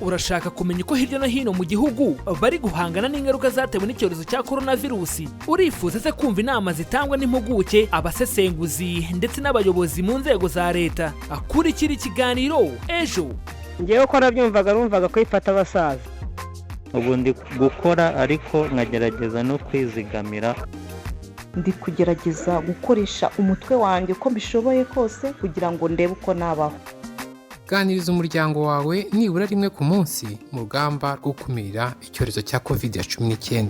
urashaka kumenya uko hirya no hino mu gihugu bari guhangana n'ingaruka zatewe n'icyorezo cya coronavirus? Urifuza se kumva inama zitangwa n'impuguke, abasesenguzi ndetse n'abayobozi mu nzego za leta? Akurikira ikiganiro ejo. Ngewe ko numvaga kwifata abasaza. Ubu ndi gukora ariko nkagerageza no kwizigamira. Ndi kugerageza gukoresha umutwe wanjye uko bishoboye kose kugira ngo ndebe uko nabaho. Ganiriza umuryango wawe nibura rimwe ku munsi mu rugamba rwo gukumira icyorezo cya COVID-19.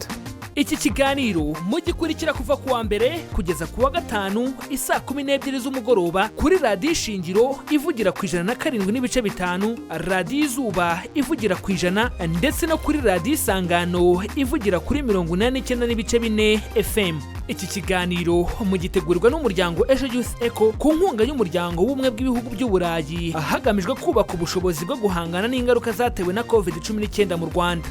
Iki kiganiro mugikurikira kuva kuwa mbere kugeza kuwa gatanu isaa 12 z'umugoroba kuri Radio Ishingiro ivugira ku 107.5, Radio Izuba ivugira ku 100 ndetse no kuri Radio Isangano ivugira kuri 89.4 FM. Iki kiganiro mugitegurirwa n'umuryango Ejo Youth Echo ku nkunga y'umuryango w'ubumwe bw'ibihugu by'Uburayi, hagamijwe kubaka ubushobozi bwo guhangana n'ingaruka zatewe na COVID-19 mu Rwanda.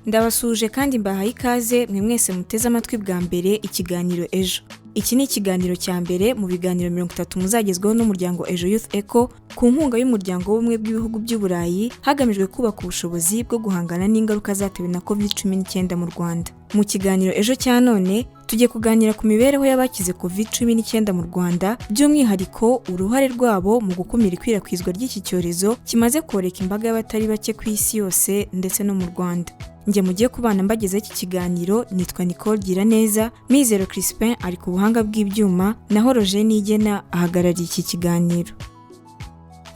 Ndabasuje kandi mbahaye ikaze mwe mwese muteze amatwi bwa mbere ikiganiro ejo. Iki ni ikiganiro cya mbere mu biganiro 30 muzagezweho n'umuryango Ejo Youth Echo ku nkunga y'umuryango w'ubumwe bw'ibihugu by'Uburayi, hagamijwe kubaka ubushobozi bwo guhangana n'ingaruka zatewe na COVID-19 mu Rwanda. Mu kiganiro ejo cya none tugiye kuganira ku mibereho y'abakize COVID-19 mu Rwanda, by'umwihariko uruhare rwabo mu gukumira ikwirakwizwa ry'iki cyorezo kimaze koreka imbaga y'abatari bake ku isi yose ndetse no mu Rwanda. Njye mugiye kubana mbageze iki kiganiro nitwa Nicole Giraneza, Mizero Crispin ari ku buhanga bw'ibyuma, naho Roger Nigena ahagarariye iki kiganiro.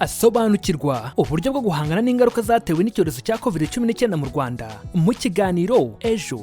Asobanukirwa uburyo bwo guhangana n'ingaruka zatewe n'icyorezo cya COVID-19 mu Rwanda mu kiganiro ejo.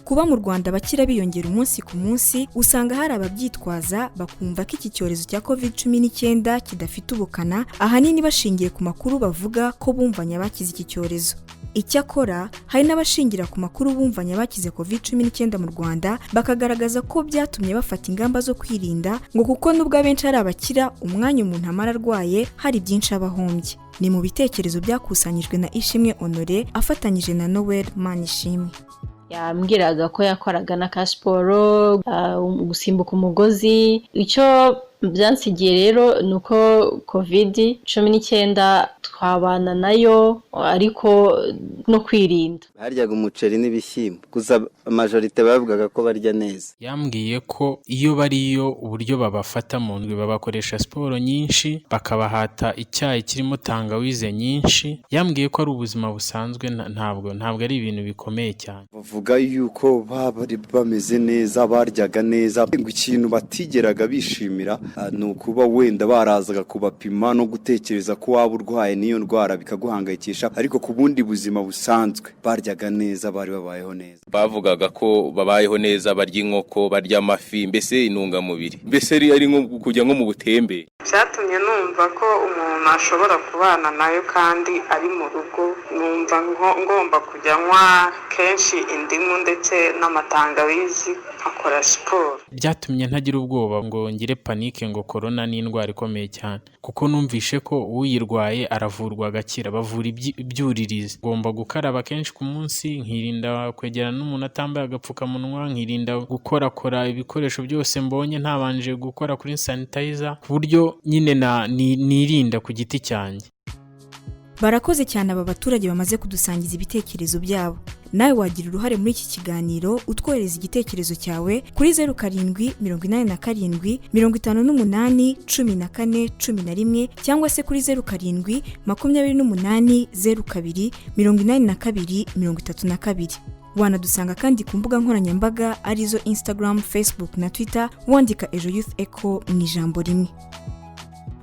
Kuba mu Rwanda bakira biyongera umunsi ku munsi, usanga hari ababyitwaza bakumva ko iki cyorezo cya COVID-19 kidafite ubukana, ahanini bashingiye ku makuru bavuga ko bumvanye abakize iki cyorezo. Icyakora hari n'abashingira ku makuru bumvanye abakize COVID-19 mu Rwanda bakagaragaza ko byatumye bafata ingamba zo kwirinda, ngo kuko nubwo abenshi ari abakira, umwanya umuntu amara arwaye hari byinshi abahombye. Ni mu bitekerezo byakusanyijwe na Ishimwe Honore afatanyije na Noel Manishimwe. Yambwiraga ko yakoraga na ka siporo, gusimbuka umugozi. Icyo byansigiye rero nuko COVID-19 twabana nayo ariko no kwirinda. Baryaga umuceri n'ibishyimbo, gusa majorite bavugaga ko barya neza. Yambwiye ko iyo bariyo uburyo babafata mu ndwi babakoresha siporo nyinshi, bakabahata icyayi kirimo tangawize nyinshi. Yambwiye ko ari ubuzima busanzwe, ntabwo ari ibintu bikomeye cyane. Bavuga yuko bari bameze neza, baryaga neza, ngo ikintu batigeraga bishimira nukuba wenda barazaga kubapima no gutekereza ko waba urwaye niyo ndwara bikaguhangayikisha, ariko ku bundi buzima busanzwe baryaga neza, bari babayeho neza. Bavugaga ko babayeho neza, barya inkoko, barya amafi, mbese intungamubiri, mbese ari nko kujya nko mu butembe. Byatumye numva ko umuntu ashobora kubana nayo kandi ari mu rugo. Numva ngomba kujya nywa kenshi indimu ndetse n'amatangawizi, akora siporo. Byatumye ntagira ubwoba ngo ngire panike ngo corona ni indwara ikomeye cyane, kuko numvishe ko uyirwaye aravurwa agakira, bavura ibyuririzi. Ngomba gukaraba kenshi ku munsi, nkirinda kwegerana n'umuntu atambaye agapfukamunwa, nkirinda gukorakora ibikoresho byose mbonye ntabanje gukora kuri sanitizer, ku buryo nyine nirinda ku giti cyanjye. Barakoze cyane aba baturage bamaze kudusangiza ibitekerezo byabo. Nawe wagira uruhare muri iki kiganiro utwohereza igitekerezo cyawe kuri 0787581411 cyangwa se kuri 0728028232. Wanadusanga kandi ku mbuga nkoranyambaga arizo Instagram, Facebook na Twitter, wandika Ejo Youth Echo mu ijambo rimwe.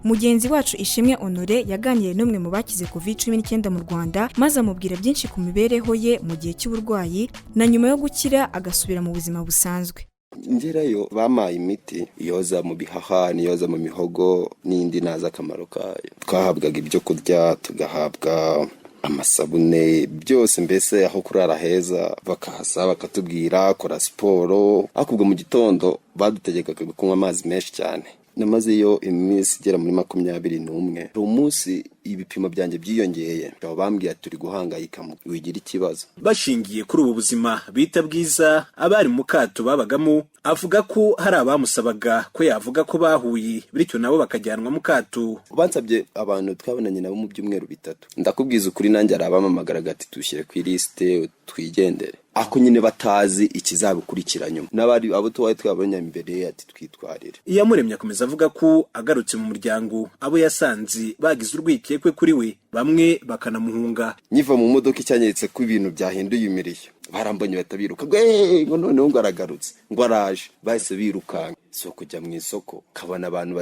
Mugenzi wacu Ishimwe Honore yaganiriye n'umwe mu bakize COVID-19 mu Rwanda, maze amubwira byinshi ku mibereho ye mu gihe cy'uburwayi na nyuma yo gukira agasubira mu buzima busanzwe. Ngerayo bamaye imiti yoza mu bihaha, yoza mu mihogo n'indi naza akamaro kayo. Twahabwaga ibyo kurya, tugahabwa amasabune, byose mbese aho kurara heza, bakaza bakatubwira kora siporo. Akubwo mu gitondo badutegekaga kunywa amazi menshi cyane. namazeyo iminsi igera muri 21. Umunsi ibipimo byanjye byiyongeye bambwiye turi guhangayika wigira ikibazo. Bashingiye kuri ubu buzima bita bwiza abari mu kato babagamo, avuga ko hari abamusabaga ko yavuga ko bahuye bityo nabo bakajyanwa mu kato. Bansabye abantu twabonanye nabo mu byumweru 3. Ndakubwiza ukuri nanjye arabamamagara gati tushyire ku liste twigendere. Ako nyine batazi ikizabikurikira nyuma. N'abari abo twabonye imbere ati twitwarire. Iyamuremye akomeza avuga ko agarutse mu muryango abo yasanze bagize urwikekwe kuri we, bamwe bakanamuhunga. Nyiva mu modoka icyanyeretse ko ibintu byahinduye imirishyo. Barambonye batabiruka ngo noneho ngo aragarutse ngo araje, bahise birukanka so kujya mu isoko kabana abantu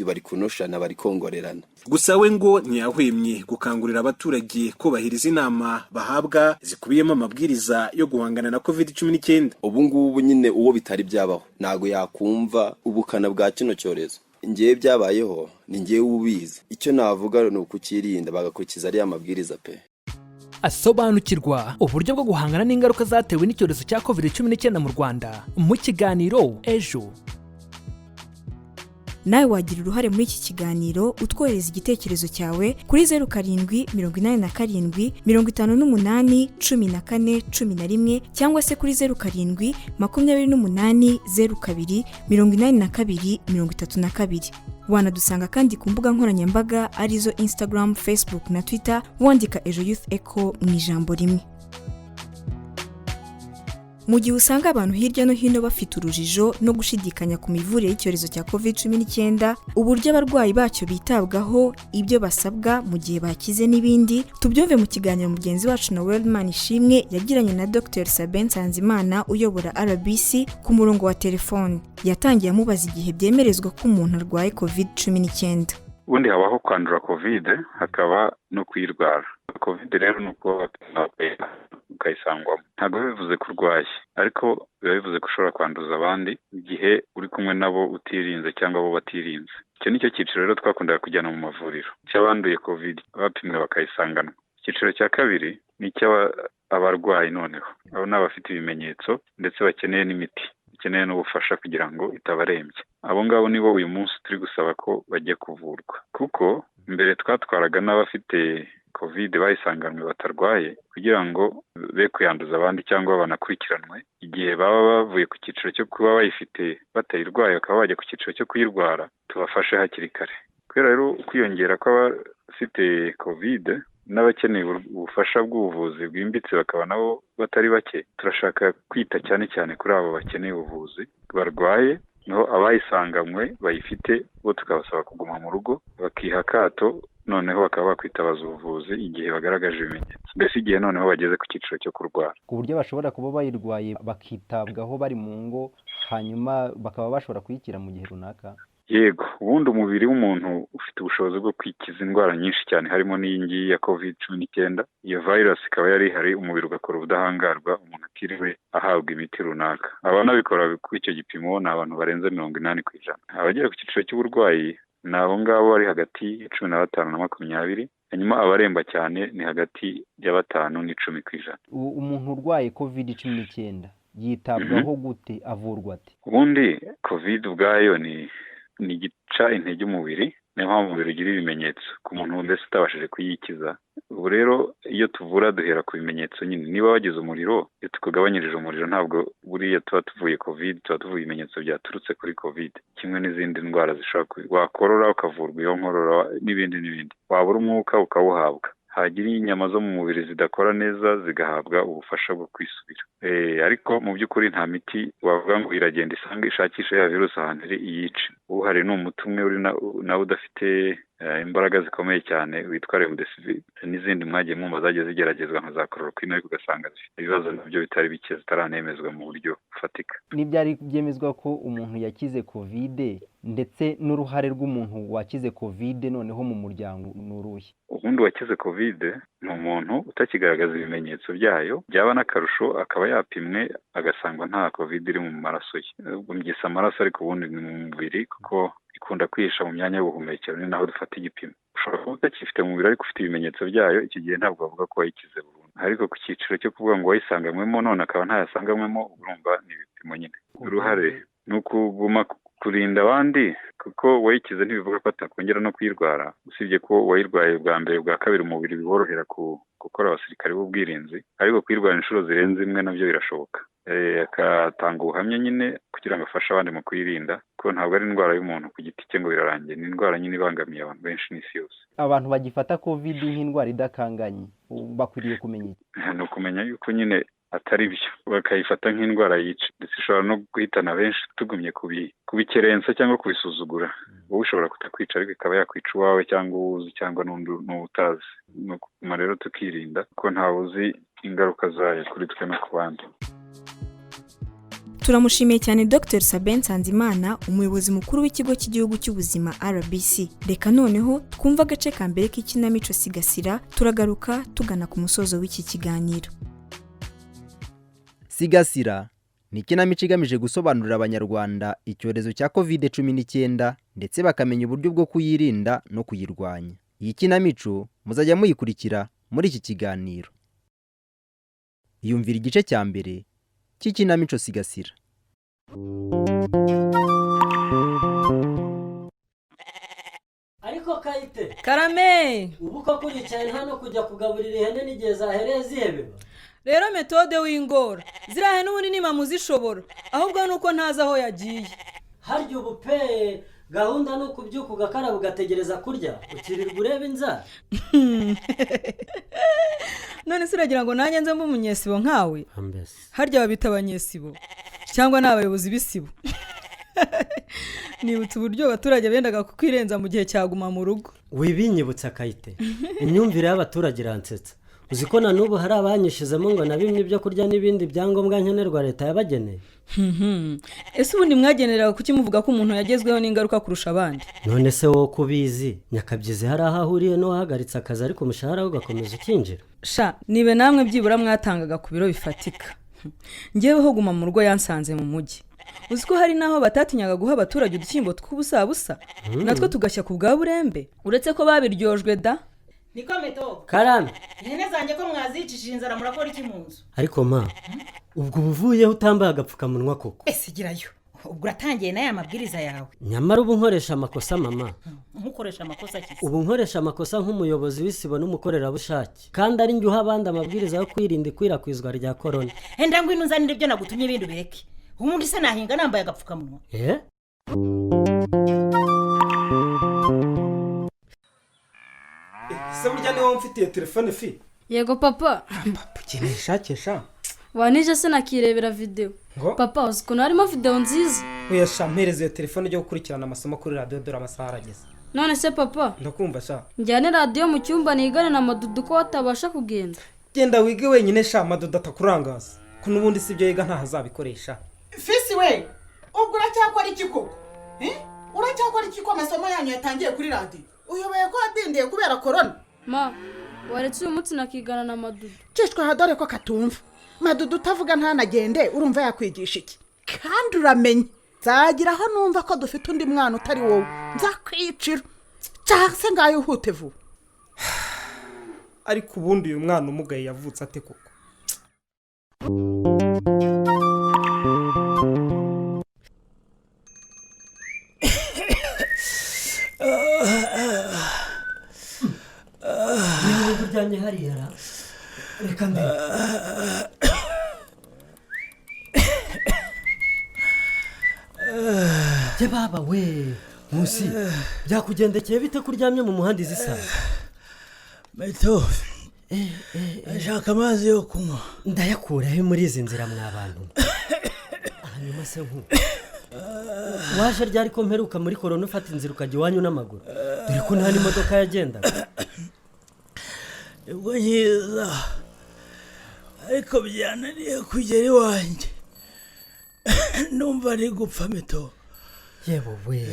bari kunoshana bari kongorerana. Gusa we ngo ntiyahwemye gukangurira abaturage kubahiriza inama bahabwa zikubiyemo amabwiriza yo guhangana na COVID19. Ubu ngubu nyine uwo bitari byabaho nago yakumva ubukana bwa kino cyorezo. Ngiye byabayeho ni ngiye ubizi. Icyo navuga no kukirinda bagakurikiza ari amabwiriza pe. Asobanukirwa uburyo bwo guhangana n'ingaruka zatewe n'icyorezo cya COVID19 mu Rwanda mu kiganiro ejo. Nawe wagira uruhare muri iki kiganiro utwohereza igitekerezo cyawe kuri 0787 58 14 11 cyangwa se kuri 07 28 02 82 32. Wanadusanga kandi ku mbuga nkoranyambaga arizo Instagram, Facebook na Twitter wandika Ejo Youth Echo mu ijambo rimwe. Mu gihe usanga abantu hirya no hino bafite urujijo no gushidikanya ku mivurire y'icyorezo cya COVID19, uburyo abarwayi bacyo bitabwaho, ibyo basabwa mu gihe bakize n'ibindi, tubyumve mu kiganiro mugenzi wacu Noel Manishimwe yagiranye na Dr. Sabin Nsanzimana uyobora RBC ku murongo wa telefone. Yatangiye amubaza igihe byemerezwa ko umuntu arwaye COVID19. Ubundi habaho kwandura COVID, hakaba no kwirwara. COVID rero nuko ukayisangwamo. Ntabwo bivuze ko urwaye, ariko biba bivuze ko ushobora kwanduza abandi igihe uri kumwe nabo utirinze cyangwa bo batirinze. Icyo nicyo cyiciro rero twakundaga kujyana mu mavuriro cy'abanduye COVID bapimwe bakayisanganwa. Icyiciro cya kabiri ni cy'abarwayi noneho, abo n'abafite ibimenyetso ndetse bakeneye n'imiti, bakeneye n'ubufasha kugira ngo itabarembye. Abo ngabo nibo uyu munsi turi gusaba ko bajye kuvurwa, kuko mbere twatwaraga n'abafite COVID bayisanganwe batarwaye kugira ngo be kuyanduza abandi cyangwa banakurikiranwe igihe baba bavuye ku cyiciro cyo kuba bayifite batayirwaye bakaba bajya ku cyiciro cyo kuyirwara, tubafashe hakiri kare. Kubera rero kwiyongera kw'abafite COVID n'abakeneye ubufasha bw'ubuvuzi bwimbitse bakaba nabo batari bake, turashaka kwita cyane cyane kuri abo bakeneye ubuvuzi barwaye, no abayisanganywe bayifite bo tukabasaba kuguma mu rugo bakiha akato, noneho bakaba bakwitabaza ubuvuzi igihe bagaragaje ibimenyetso, mbese igihe noneho bageze ku cyiciro cyo kurwara, ku buryo bashobora kuba bayirwaye bakitabwaho bari mu ngo, hanyuma bakaba bashobora kuyikira mu gihe runaka. Yego, ubundi umubiri w'umuntu ufite ubushobozi bwo kwikiza indwara nyinshi cyane, harimo n'iyi ngiyi ya COVID-19. Iyo virus ikaba yari ihari, umubiri ugakora ubudahangarwa umuntu atiriwe ahabwa imiti runaka. Abanabikora kuri icyo gipimo ni abantu barenze 80%. Abagera ku cyiciro cy'uburwayi ni abo ngabo bari hagati ya 15 na 20, hanyuma abaremba cyane ni hagati ya 5 n'10%. Umuntu urwaye COVID-19 yitabwaho gute, avurwa ate? Ubundi COVID ubwayo ni gica intege umubiri, niyo mpamvu umubiri ugira ibimenyetso ku muntu mbese utabashije kuyikiza. Ubu rero iyo tuvura duhera ku bimenyetso nyine. Niba wagize umuriro, iyo tukugabanyirije umuriro ntabwo buriya tuba tuvuye COVID, tuba tuvuye ibimenyetso byaturutse kuri COVID, kimwe n'izindi ndwara zishobora wakorora ukavurwa iyo nkorora n'ibindi. Wabura umwuka ukawuhabwa, hagira inyama zo mu mubiri zidakora neza zigahabwa ubufasha bwo kwisubira. Ariko mu by'ukuri nta miti wavuga ngo iragenda isanga ishakisha ya virusi ahantu iri iyice. Uhari ni umuti umwe uri nawe udafite imbaraga zikomeye cyane witwa remdesivir, n'izindi mwagiye mwumva zagiye zigeragezwa nka za chloroquine, ariko ugasanga zifite ibibazo nabyo bitari bike zitaranemezwa mu buryo bufatika. N'ibyari byemezwa ko umuntu yakize COVID ndetse n'uruhare rw'umuntu wakize COVID noneho mu muryango n'uruhe? Ubundi wakize COVID ni umuntu utakigaragaza ibimenyetso byayo, byaba n'akarusho akaba yapimwe agasangwa nta COVID iri mu maraso ye. Byise amaraso ariko ubundi ni mu mubiri kuko ikunda kwihisha mu myanya y'ubuhumekero, ni naho dufata igipimo. Ushobora kuba utakifite mu mubiri ariko ufite ibimenyetso byayo, iki gihe ntabwo bavuga ko wayikize burundu. Ariko ku cyiciro cyo kuvuga ngo wayisanganywemo none akaba ntayasanganywemo, urumva ni ibipimo nyine. Uruhare ni ukuguma kurinda abandi kuko wayikize ntibivuga ko atakongera no kuyirwara usibye ko wayirwaye bwa mbere bwa kabiri umubiri biborohera gukora abasirikare b'ubwirinzi ariko kuyirwara inshuro zirenze imwe nabyo birashoboka akatanga ubuhamya nyine kugira ngo afashe abandi mu kuyirinda ko ntabwo ari indwara y'umuntu ku giti cye ngo birarangiye ni indwara nyine ibangamiye abantu benshi n'isi yose. Abantu bagifata covid nk'indwara idakanganye bakwiriye kumenya ni ukumenya yuko nyine atari byo bakayifata nk'indwara yica ndetse ishobora no guhitana benshi tugumye kubikerensa cyangwa kubisuzugura wowe ushobora kutakwica ariko ikaba yakwica uwawe cyangwa uwuzi cyangwa n'utazi. Ni ukuguma rero tukirinda ko ntawe uzi ingaruka zayo kuri twe no ku bandi. Turamushimiye cyane Dr Sabin Nsanzimana umuyobozi mukuru w'ikigo cy'igihugu cy'ubuzima RBC. Reka noneho twumva agace ka mbere k'ikinamico Sigasira turagaruka tugana ku musozo w'iki kiganiro. Sigasira ni ikinamico igamije gusobanurira abanyarwanda icyorezo cya COVID-19 ndetse bakamenya uburyo bwo kuyirinda no kuyirwanya. Iyi kinamico muzajya muyikurikira muri iki kiganiro. Yumvira igice cya mbere cy'ikinamico Sigasira. Ariko Kayite Karame ubu ko kuricaye hano kujya kugaburira ihene n'igihe zahereye zihebeba rero metode w'ingora zirahe n'ubundi nima muzishobora ahubwo nuko ntazi aho yagiye harya ubu pe gahunda no kubyuka ugakaraba ugategereza kurya ukirirwa ureba inzara none se uragira ngo nanjye nze mbe umunyesibo nkawe harya babita abanyesibo cyangwa ni abayobozi b'isibo nibutse uburyo abaturage bendaga kukwirenza mu gihe cyaguma mu rugo. Wibinyibutsa Kayite imyumvire y'abaturage iransetsa uzi ko na n'ubu hari abanyishizemo ngo na bimwe ibyo kurya n'ibindi byangombwa nkenerwa leta yabageneye. Ese ubundi mwagenera kuki muvuga ko umuntu yagezweho n'ingaruka kurusha abandi? None se wowe kubizi nyakabyizi hari aho ahuriye no hahagaritse akazi ariko umushahara we ugakomeza ukinjira. Sha nibe namwe byibura mwatangaga ku biro bifatika. Ngeweho guma mu rugo yansanze mu mujyi. Uzi ko hari naho batatinyaga guha abaturage udukimbo tw'ubusabusa natwe tugashya ku bwa burembe uretse ko babiryojwe da. Niko meto Karame ihene zanjye ko mwazicishije inzara murakora iki mu nzu? Ariko ma ubwo uvuyeho utambaye agapfukamunwa koko. Ese girayo ubwo uratangiye n'aya mabwiriza yawe. Nyamara ubu nkoresha amakosa mama. Nkukoresha amakosa ki? Ubu nkoresha amakosa nk'umuyobozi w'isibo n'umukorerabushake kandi ari njye uha abandi amabwiriza yo kwirinda ikwirakwizwa rya corona. Enda ngwino nzanire ibyo nagutumye ibindi bireke. Umuntu se nahinga nambaye agapfukamunwa. Se burya niwo mfitiye telefone fi? Yego papa. Ukinishakisha? Wanije se nakirebera video. Papa uzi ko harimo video nziza. Oya sha mpereze iyo telefone yo gukurikirana amasomo kuri radio dore amasaha arageze. None se papa? Ndakumva sha. Njyane radio mu cyumba nigane na Madudu ko watabasha kugenda. Genda wige wenyine sha Madudu atakurangaza. Ko nubundi sibyo yiga nta hazabikoresha. Fisi we ubwo uracyakora iki koko? Uracyakora iki ko amasomo yanyu yatangiye kuri radio? Uyoboye ko adindiye kubera corona? Ma waretse uyu munsi nakigana na Madudu. Cishwa hadore ko katumva. Madudu utavuga ntanagende urumva yakwigisha iki? Kandi uramenye zagiraho numva ko dufite undi mwana utari wowe nzakwicira. Cyase ngayo uhute vuba. Ariko ubundi uyu mwana umugaye yavutse ate koko? Niba uryamye hariya reka mbe je baba we musi byakugendekeye bite kuryamye mu muhanda izisa? Meto ashaka amazi yo kunywa. Ndayakurahe muri izi nzira mw'abantu. Hanyuma se nku waje ryari ko mperuka muri corona ufata inzira ukajya iwanyu n'amaguru dore ko nta n'imodoka yagendaga. Ubwo nyiza ariko byananiye kugera iwanjye numva ari gupfa Meto. Yewe we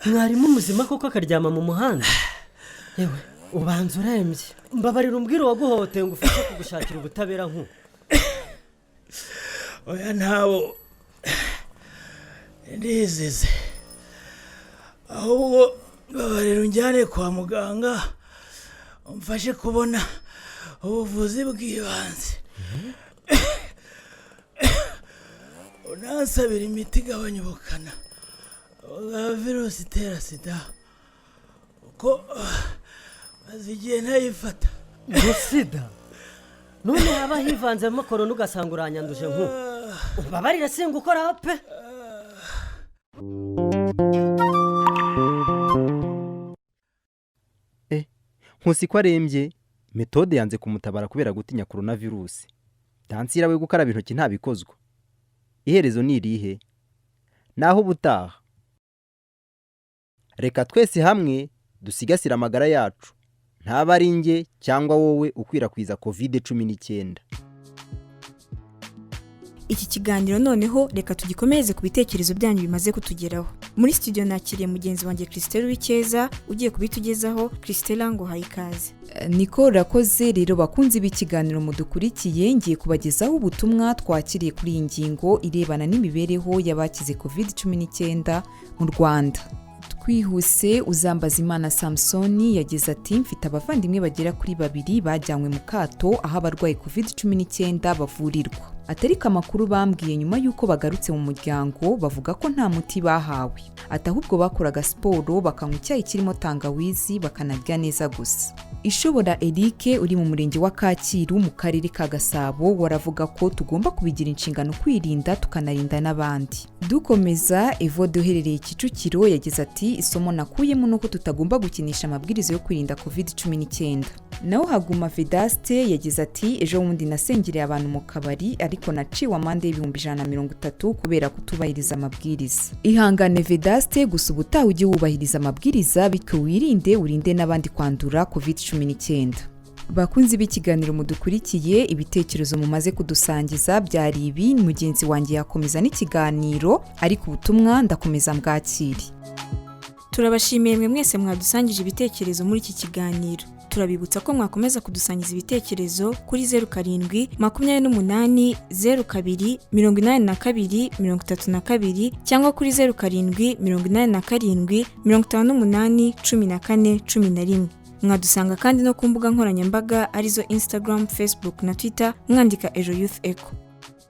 mwarimu muzima koko akaryama mu muhanda? Yewe ubanza urembye mbabarira umbwire waguhohoteye ngo ufashe kugushakira ubutabera nku. Oya ntabo ndizize ahubwo babarira unjyane kwa muganga umfashe kubona ubuvuzi bw'ibanze unansabira imiti igabanya ubukana virusi itera sida uko maze igihe ntayifata. Sida none haba hivanzemo korona ugasanga uranyanduje nk'ubu ubabarira singa ukoraho pe. Nkusi ko arembye metode yanze kumutabara kubera gutinya coronavirus. Dansira we gukaraba intoki ntabikozwa. Iherezo ni irihe? Naho ubutaha. Reka twese hamwe dusigasira amagara yacu. Ntaba ari nge cyangwa wowe ukwirakwiza COVID-19. Iki kiganiro noneho reka tugikomereze ku bitekerezo byanyu bimaze kutugeraho. Muri studio nakiriye mugenzi wanjye Christelle Wikeza ugiye kubitugezaho. Christelle ngo hayikaze. Niko rakoze rero bakunzi b'ikiganiro mudukurikiye ngiye kubagezaho ubutumwa twakiriye kuri iyi ngingo irebana n'imibereho y'abakize COVID-19 mu Rwanda. Twihuse Uzambazimana Samsoni yagize ati mfite abavandimwe bagera kuri 2 bajyanywe mu kato aho abarwaye COVID-19 bavurirwa. Atariko amakuru bambwiye nyuma yuko bagarutse mu muryango bavuga ko nta muti bahawe. Atahubwo bakoraga siporo bakanywa icyayi kirimo tangawizi bakanarya neza gusa. Ishobora Eric uri mu murenge wa Kacyiru mu karere ka Gasabo waravuga ko tugomba kubigira inshingano kwirinda tukanarinda n'abandi. Dukomeza Evo doherereye Kicukiro yagize ati isomo nakuyemo nuko tutagomba gukinisha amabwiriza yo kwirinda COVID-19. Naho Haguma Vedaste yagize ati ejo wundi nasengereye abantu mu kabari ariko naciwe amande y'ibihumbi 130 kubera kutubahiriza amabwiriza. Ihangane Vedaste gusa ubutaha ujye wubahiriza amabwiriza bityo wirinde urinde n'abandi kwandura COVID-19. Bakunzi b'ikiganiro mudukurikiye ibitekerezo mumaze kudusangiza byari ibi. Mugenzi wanjye yakomeza n'ikiganiro ariko ubutumwa ndakomeza mbwakiri. Turabashimiye mwe mwese mwadusangije ibitekerezo muri iki kiganiro. Turabibutsa ko mwakomeza kudusangiza ibitekerezo kuri 07 28 02 82 32 cyangwa kuri 07 87 58 14 11. Mwadusanga kandi no ku mbuga nkoranyambaga arizo Instagram, Facebook na Twitter mwandika Ejo Youth Echo.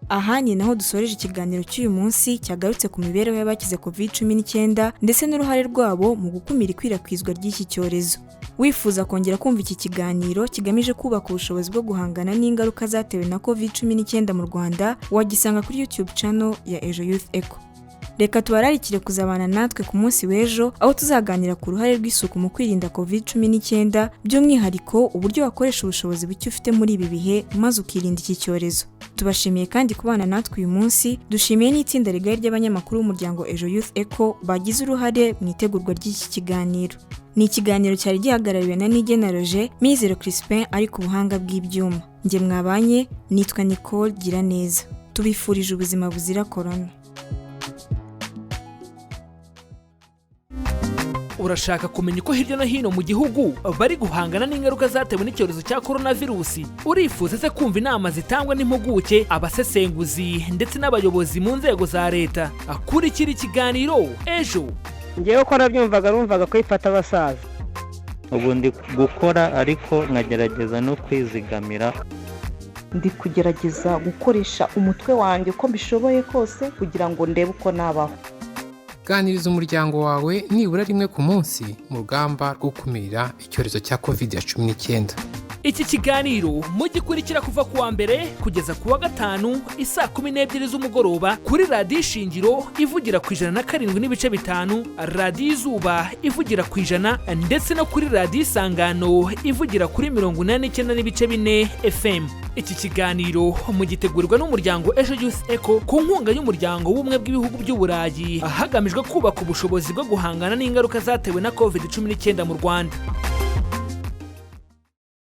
Aha ni naho dusoreje ikiganiro cy'uyu munsi cyagarutse ku mibereho y'abakize COVID-19 ndetse n'uruhare rwabo mu gukumira ikwirakwizwa ry'iki cyorezo. Wifuza kongera kumva iki kiganiro kigamije kubaka ubushobozi bwo guhangana n'ingaruka zatewe na COVID-19 mu Rwanda, wagisanga kuri YouTube channel ya Ejo Youth Echo. Reka tubararikire kuzabana natwe ku munsi w'ejo aho tuzaganira ku ruhare rw'isuku mu kwirinda COVID-19 by'umwihariko uburyo wakoresha ubushobozi buke ufite muri ibi bihe maze ukirinda iki cyorezo. Tubashimiye kandi kubana natwe uyu munsi. Dushimiye n'itsinda rigari ry'abanyamakuru b'umuryango Ejo Youth Echo bagize uruhare mu itegurwa ry'iki kiganiro. Ni ikiganiro cyari gihagarariwe na Nigena Roger, Mizero Crispin ari ku buhanga bw'ibyuma. Nge mwabanye nitwa Nicole Giraneza. Tubifurije ubuzima buzira corona. Urashaka kumenya uko hirya no hino mu gihugu bari guhangana n'ingaruka zatewe n'icyorezo cya coronavirusi? Urifuza se kumva inama zitangwa n'impuguke, abasesenguzi ndetse n'abayobozi mu nzego za leta? Akurikira ikiganiro Ejo. Ngewe ko nabyumvaga numvaga kwifata abasaza. Ubu ndi gukora ariko nkagerageza no kwizigamira. Ndi kugerageza gukoresha umutwe wanjye uko mbishoboye kose kugira ngo ndebe uko nabaho. Ganiriza umuryango wawe nibura rimwe ku munsi mu rugamba rwo gukumira icyorezo cya COVID-19. Iki kiganiro mugikurikira kuva kuwa mbere kugeza kuwa gatanu isaa 12 z'umugoroba kuri Radio Ishingiro ivugira ku 107.5, Radio Izuba ivugira ku 100 ndetse no kuri Radio Isangano ivugira kuri 89.4 FM. Iki kiganiro mugitegurirwa n'umuryango Ejo Youth Echo ku nkunga y'umuryango w'ubumwe bw'ibihugu by'Uburayi hagamijwe kubaka ubushobozi bwo guhangana n'ingaruka zatewe na COVID-19 mu Rwanda.